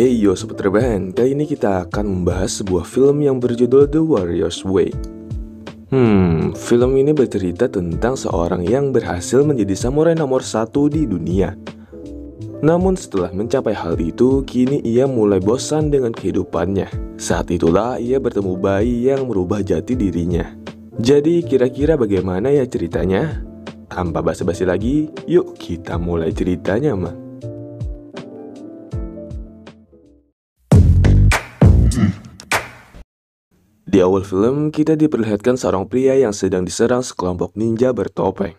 Hey yo Sobat Rebahan, kali ini kita akan membahas sebuah film yang berjudul The Warrior's Way. Film ini bercerita tentang seorang yang berhasil menjadi samurai nomor 1 di dunia. Namun setelah mencapai hal itu, kini ia mulai bosan dengan kehidupannya. Saat itulah ia bertemu bayi yang merubah jati dirinya. Jadi kira-kira bagaimana ya ceritanya? Tanpa basa-basi lagi, yuk kita mulai ceritanya mah. Di awal film, kita diperlihatkan seorang pria yang sedang diserang sekelompok ninja bertopeng.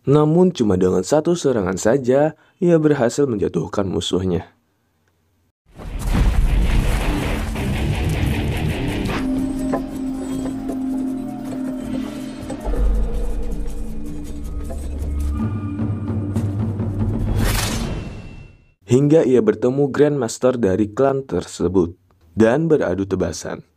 Namun cuma dengan satu serangan saja, ia berhasil menjatuhkan musuhnya. Hingga ia bertemu Grandmaster dari klan tersebut dan beradu tebasan.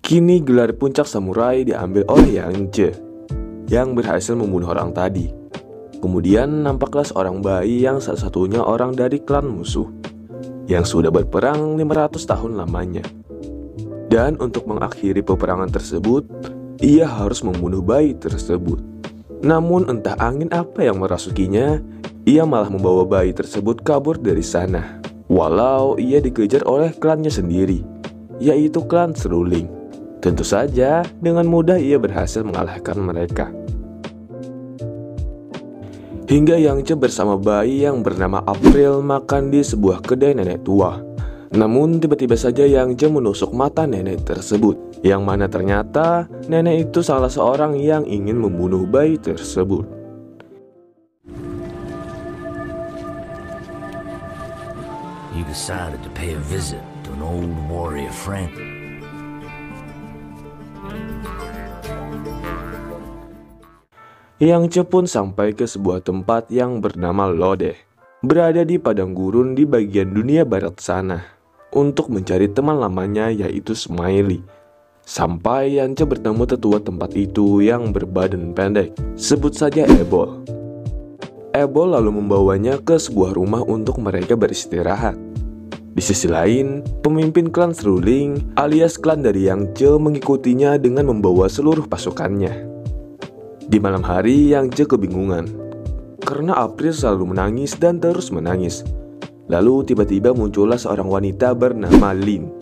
Kini gelar puncak samurai diambil oleh Yang Je yang berhasil membunuh orang tadi. Kemudian nampaklah seorang bayi yang salah satunya orang dari klan musuh yang sudah berperang 500 tahun lamanya. Dan untuk mengakhiri peperangan tersebut, ia harus membunuh bayi tersebut. Namun entah angin apa yang merasukinya, ia malah membawa bayi tersebut kabur dari sana. Walau ia dikejar oleh klannya sendiri, yaitu klan Seruling. Tentu saja dengan mudah ia berhasil mengalahkan mereka. Hingga Yang Je bersama bayi yang bernama April makan di sebuah kedai nenek tua. Namun tiba-tiba saja Yang Je menusuk mata nenek tersebut, yang mana ternyata nenek itu salah seorang yang ingin membunuh bayi tersebut. You decided to pay a visit to an old warrior friend. Yang Je pun sampai ke sebuah tempat yang bernama Lode, berada di padang gurun di bagian dunia barat sana, untuk mencari teman lamanya yaitu Smiley. Sampai Yang Je bertemu tetua tempat itu yang berbadan pendek, sebut saja Ebol. Ebol lalu membawanya ke sebuah rumah untuk mereka beristirahat. Di sisi lain, pemimpin klan Seruling alias klan dari Yang Je mengikutinya dengan membawa seluruh pasukannya. Di malam hari, Yang Je kebingungan karena April selalu menangis dan terus menangis. Lalu tiba-tiba muncullah seorang wanita bernama Lin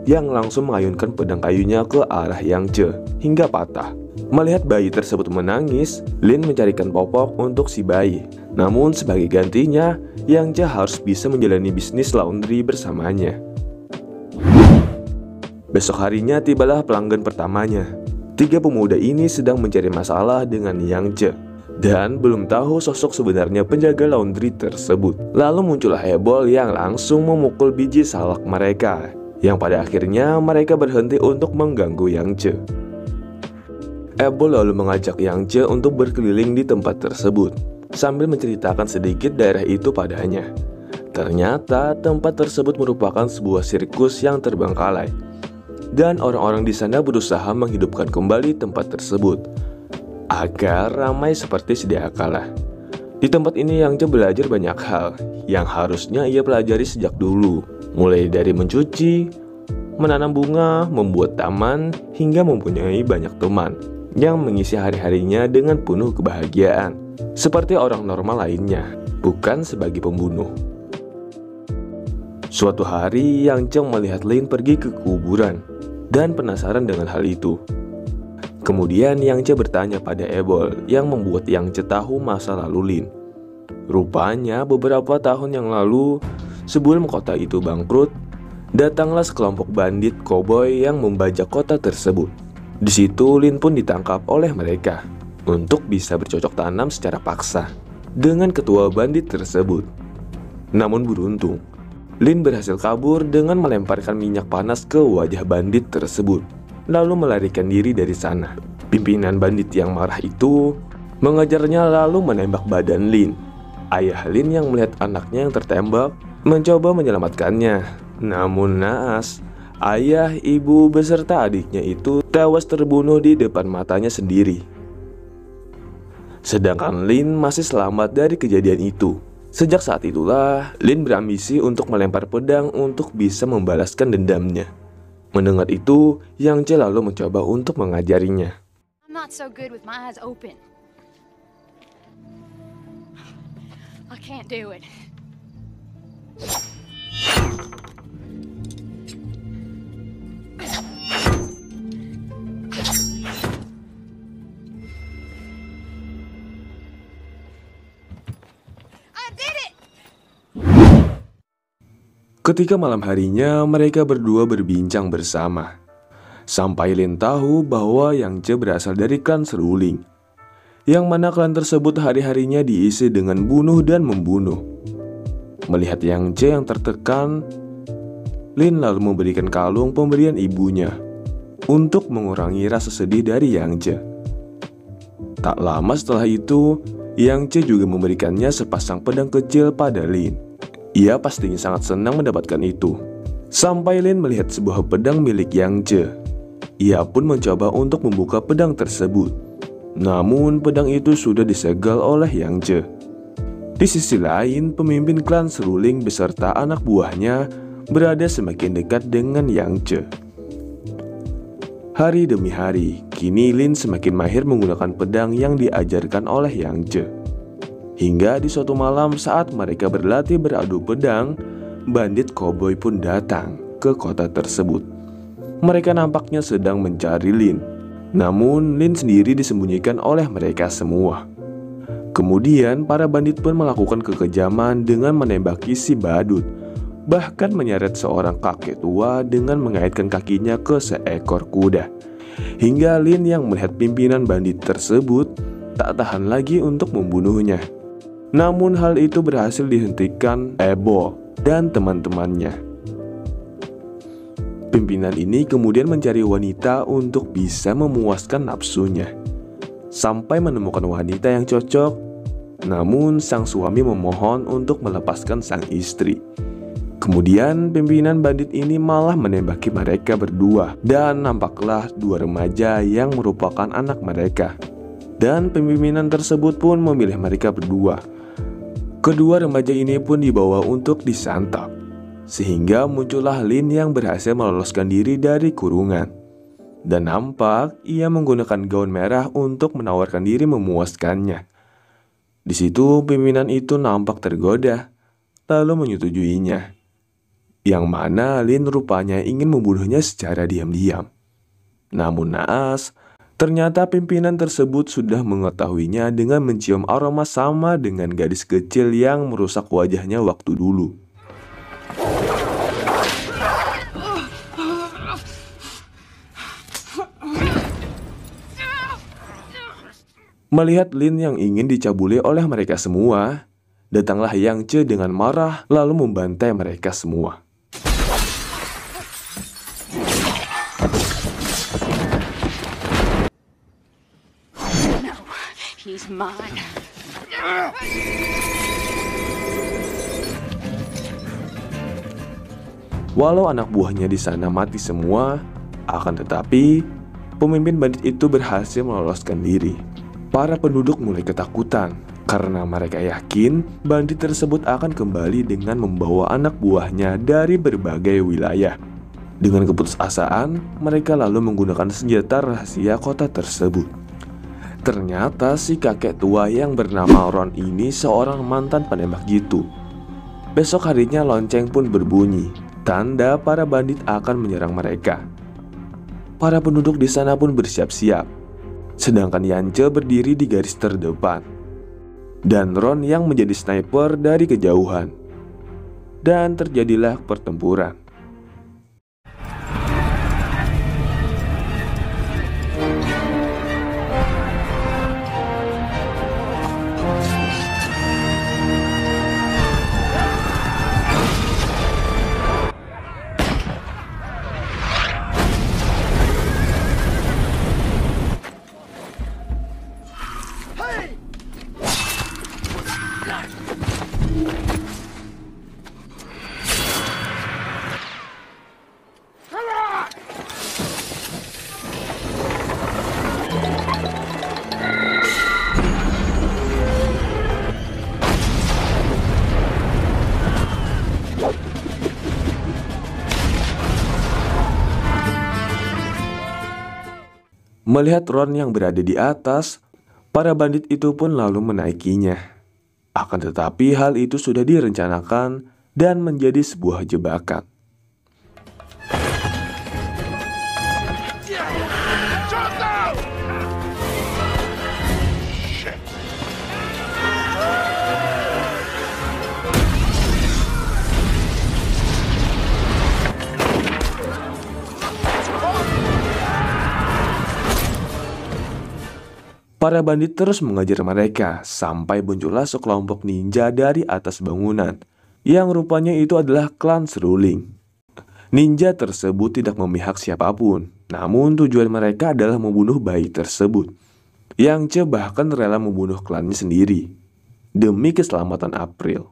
yang langsung mengayunkan pedang kayunya ke arah Yang Je hingga patah. Melihat bayi tersebut menangis, Lin mencarikan popok untuk si bayi. Namun sebagai gantinya, Yang Je harus bisa menjalani bisnis laundry bersamanya. Besok harinya tibalah pelanggan pertamanya. 3 pemuda ini sedang mencari masalah dengan Yang Je dan belum tahu sosok sebenarnya penjaga laundry tersebut. Lalu muncullah Ebol yang langsung memukul biji salak mereka, yang pada akhirnya mereka berhenti untuk mengganggu Yang Je. Ebol lalu mengajak Yang Je untuk berkeliling di tempat tersebut sambil menceritakan sedikit daerah itu padanya. Ternyata tempat tersebut merupakan sebuah sirkus yang terbengkalai, dan orang-orang di sana berusaha menghidupkan kembali tempat tersebut agar ramai seperti sedia kala. Di tempat ini Yang Je belajar banyak hal yang harusnya ia pelajari sejak dulu, mulai dari mencuci, menanam bunga, membuat taman, hingga mempunyai banyak teman yang mengisi hari-harinya dengan penuh kebahagiaan, seperti orang normal lainnya, bukan sebagai pembunuh. Suatu hari Yang Je melihat Lin pergi ke kuburan dan penasaran dengan hal itu. Kemudian Yang Je bertanya pada Ebol yang membuat Yang Je tahu masa lalu Lin. Rupanya beberapa tahun yang lalu, sebelum kota itu bangkrut, datanglah sekelompok bandit koboi yang membajak kota tersebut. Di situ Lin pun ditangkap oleh mereka untuk bisa bercocok tanam secara paksa dengan ketua bandit tersebut. Namun beruntung, Lin berhasil kabur dengan melemparkan minyak panas ke wajah bandit tersebut, lalu melarikan diri dari sana. Pimpinan bandit yang marah itu mengejarnya lalu menembak badan Lin. Ayah Lin yang melihat anaknya yang tertembak mencoba menyelamatkannya. Namun naas, ayah, ibu, beserta adiknya itu tewas terbunuh di depan matanya sendiri. Sedangkan Lin masih selamat dari kejadian itu. Sejak saat itulah, Lin berambisi untuk melempar pedang untuk bisa membalaskan dendamnya. Mendengar itu, Yang Ce lalu mencoba untuk mengajarinya. I'm not so good with my eyes open. I can't do it. I did it! Ketika malam harinya, mereka berdua berbincang bersama. Sampai Lin tahu bahwa Yang Ce berasal dari klan seruling, yang mana klan tersebut hari-harinya diisi dengan bunuh dan membunuh. Melihat Yang Ce yang tertekan, Lin lalu memberikan kalung pemberian ibunya untuk mengurangi rasa sedih dari Yang Ce. Tak lama setelah itu, Yang Ce juga memberikannya sepasang pedang kecil pada Lin. Ia pastinya sangat senang mendapatkan itu. Sampai Lin melihat sebuah pedang milik Yang Ce. Ia pun mencoba untuk membuka pedang tersebut. Namun pedang itu sudah disegel oleh Yang Ce. Di sisi lain, pemimpin klan seruling beserta anak buahnya berada semakin dekat dengan Yang Ce. Hari demi hari, kini Lin semakin mahir menggunakan pedang yang diajarkan oleh Yang Ce. Hingga di suatu malam saat mereka berlatih beradu pedang, bandit koboi pun datang ke kota tersebut. Mereka nampaknya sedang mencari Lin. Namun Lin sendiri disembunyikan oleh mereka semua. Kemudian para bandit pun melakukan kekejaman dengan menembaki si badut, bahkan menyeret seorang kakek tua dengan mengaitkan kakinya ke seekor kuda. Hingga Lin yang melihat pimpinan bandit tersebut tak tahan lagi untuk membunuhnya. Namun hal itu berhasil dihentikan Ebo dan teman-temannya. Pimpinan ini kemudian mencari wanita untuk bisa memuaskan nafsunya. Sampai menemukan wanita yang cocok, namun sang suami memohon untuk melepaskan sang istri. Kemudian pimpinan bandit ini malah menembaki mereka berdua, dan nampaklah dua remaja yang merupakan anak mereka. Dan pimpinan tersebut pun memilih mereka berdua. Kedua remaja ini pun dibawa untuk disantap, sehingga muncullah Lin yang berhasil meloloskan diri dari kurungan. Dan nampak ia menggunakan gaun merah untuk menawarkan diri memuaskannya. Di situ pimpinan itu nampak tergoda, lalu menyetujuinya. Yang mana Lin rupanya ingin membunuhnya secara diam-diam. Namun naas, ternyata pimpinan tersebut sudah mengetahuinya dengan mencium aroma sama dengan gadis kecil yang merusak wajahnya waktu dulu. Melihat Lin yang ingin dicabuli oleh mereka semua, datanglah Yang Ce dengan marah lalu membantai mereka semua. He's mine. Walau anak buahnya di sana mati semua, akan tetapi pemimpin bandit itu berhasil meloloskan diri. Para penduduk mulai ketakutan karena mereka yakin bandit tersebut akan kembali dengan membawa anak buahnya dari berbagai wilayah. Dengan keputusasaan, mereka lalu menggunakan senjata rahasia kota tersebut. Ternyata si kakek tua yang bernama Ron ini seorang mantan penembak jitu. Besok harinya lonceng pun berbunyi, tanda para bandit akan menyerang mereka. Para penduduk di sana pun bersiap-siap, sedangkan Yang Ce berdiri di garis terdepan, dan Ron yang menjadi sniper dari kejauhan. Dan terjadilah pertempuran. Melihat Ron yang berada di atas, para bandit itu pun lalu menaikinya. Akan tetapi hal itu sudah direncanakan dan menjadi sebuah jebakan. Para bandit terus mengejar mereka sampai muncullah sekelompok ninja dari atas bangunan yang rupanya itu adalah klan seruling. Ninja tersebut tidak memihak siapapun, namun tujuan mereka adalah membunuh bayi tersebut. Yang Ce bahkan rela membunuh klannya sendiri demi keselamatan April.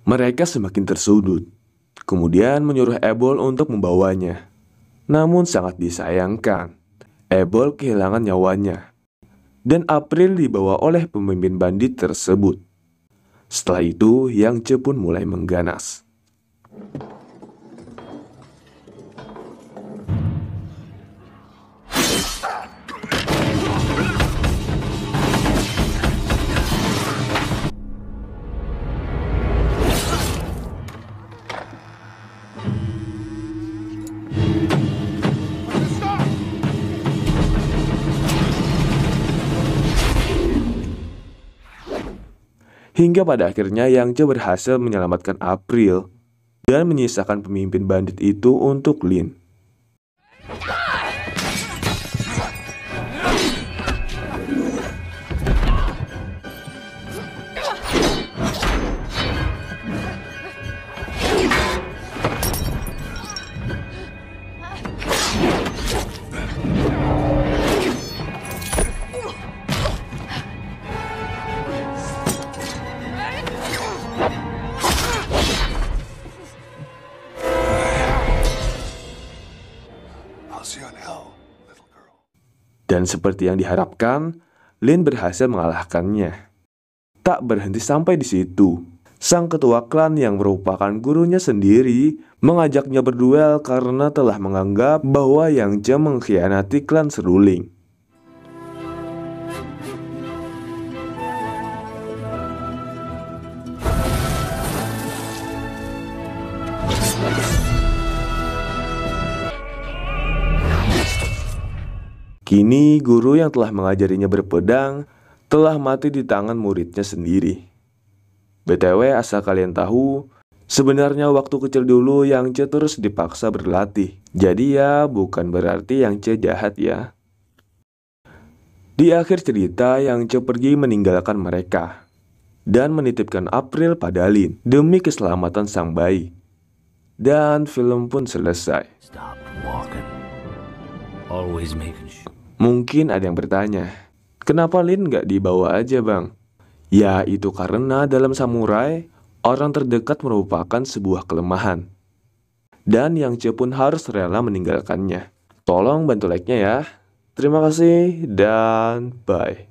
Mereka semakin tersudut, kemudian menyuruh Ebol untuk membawanya. Namun sangat disayangkan, Ebol kehilangan nyawanya, dan April dibawa oleh pemimpin bandit tersebut. Setelah itu, Yang Ce pun mulai mengganas. Hingga pada akhirnya Yang Ce berhasil menyelamatkan April dan menyisakan pemimpin bandit itu untuk Lin. Dan seperti yang diharapkan, Lin berhasil mengalahkannya. Tak berhenti sampai di situ. Sang ketua klan yang merupakan gurunya sendiri mengajaknya berduel karena telah menganggap bahwa Yang Ce mengkhianati klan seruling. Kini guru yang telah mengajarinya berpedang telah mati di tangan muridnya sendiri. BTW asal kalian tahu, sebenarnya waktu kecil dulu Yang Ce terus dipaksa berlatih. Jadi ya bukan berarti Yang Ce jahat ya. Di akhir cerita Yang Ce pergi meninggalkan mereka dan menitipkan April pada Lin demi keselamatan sang bayi. Dan film pun selesai. Stop walking. Always making sure. Mungkin ada yang bertanya, kenapa Lin gak dibawa aja bang? Ya itu karena dalam samurai, orang terdekat merupakan sebuah kelemahan. Dan Yang Ce pun harus rela meninggalkannya. Tolong bantu like-nya ya. Terima kasih dan bye.